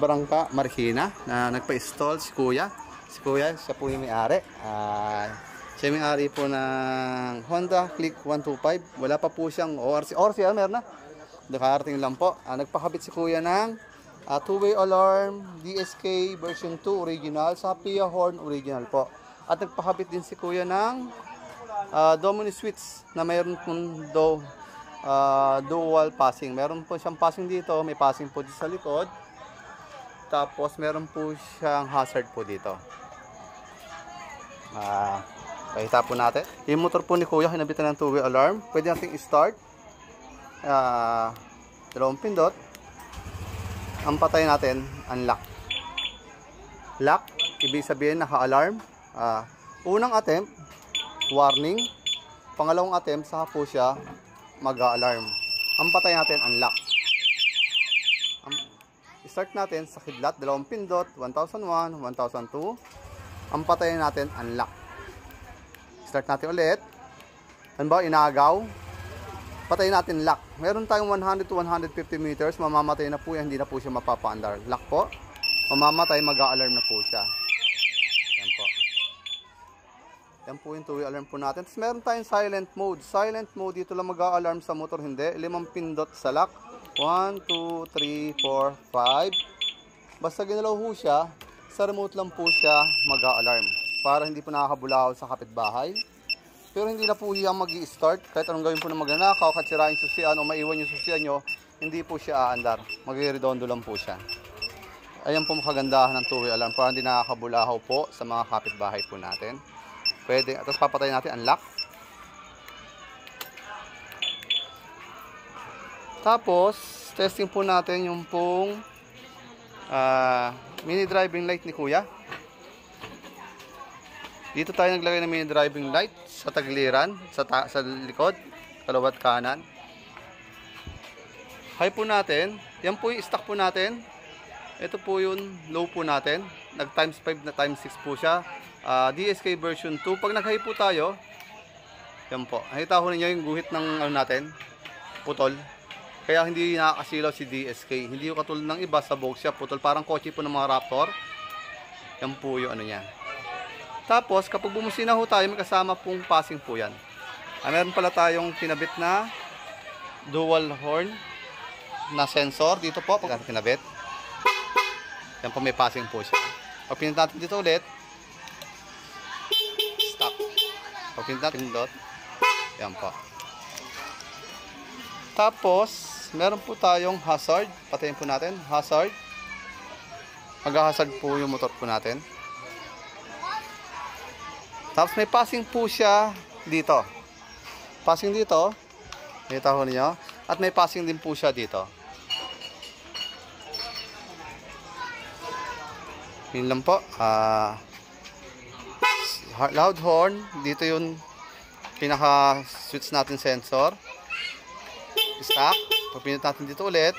Barangka, Marikina na nagpa-install si Kuya. Si Kuya, siya po yung may-ari. Siya may-ari po ng Honda Click 125. Wala pa po siyang ORC. ORC, meron na. Nakarating lang po. Nagpakabit si Kuya ng two-way alarm, DSK version 2 original, sa Pia horn original po. At nagpakabit din si Kuya ng Domini switch na mayroon pong dual passing. Meron po siyang passing dito, may passing po dito sa likod. Tapos meron po siyang hazard po dito. Pakita po natin. Yung motor po ni Kuya, hinabitan ng two-way alarm. Pwede natin i-start. Dalawang pindot. Ang patay natin, unlock. Lock, ibig sabihin naka-alarm. Unang attempt, warning. Pangalawang attempt, saka po siya mag-alarm. Ang patay natin, unlock. Start natin sa kidlat, dalawang pindot, 1001, 1002. Ang patay natin, unlock. Start natin ulit. Halimbawa, inagaw. Patayin natin lock. Meron tayong 100 to 150 meters. Mamamatay na po yan. Hindi na po siya mapapa-andar. Lock po. Mamamatay, mag-a-alarm na po siya. Yan po. Yan po yung two-way alarm po natin. Tapos meron tayong silent mode. Silent mode, dito lang mag-a-alarm sa motor. Hindi. 5 pindot sa lock. 1, 2, 3, 4, 5. Basta ginalaw po siya, sa remote lang po siya mag-a-alarm. Para hindi po nakakabulaw sa kapitbahay. Pero hindi na po siya mag-i-start. Kahit anong gawin po ng magnanakaw, kahit sirain yung susian o maiwan yung susian nyo, hindi po siya aandar. Mag-i-redondo lang po siya. Ayan po makagandahan ng two-way alarm para hindi nakakabulahaw po sa mga kapitbahay po natin. Pwede. Tapos papatayin natin, unlock. Tapos, testing po natin yung pong mini driving light ni Kuya. Dito tayo naglagay ng mini driving light sa tagliran, sa likod, kalawat kanan. High po natin. Yan po yung stock po natin. Ito po yung low po natin. Nag times 5 na times 6 po siya. DSK version 2. Pag nag-high po tayo, yan po. Nakita ko ninyo yung guhit ng ano natin, putol. Kaya hindi nakakasilaw si DSK. Hindi yung katulad ng iba sa box siya, putol. Parang kotse po ng mga Raptor. Yan po yung ano niya. Tapos, kapag bumusina ho tayo, may kasama pong passing po yan. Meron pala tayong kinabit na dual horn na sensor. Dito po, pag kinabit. Yan po, may passing po siya. Pag pinit natin dito ulit, stop. Pag pinit natin dot, yan po. Tapos, meron po tayong hazard. Patayin po natin, hazard. Mag-hazard po yung motor po natin. Tapos may passing po siya dito. Passing dito. Nakita ko niyo. At may passing din po siya dito. Yun lang po. Loud horn. Dito yung pinaka-switch natin sensor. Stop. Pagpinit natin dito ulit.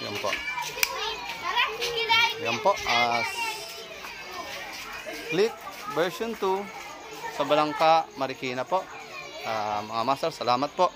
Yan po. Yan po. Click version 2 sa Barangka, Marikina po. Mga master, salamat po.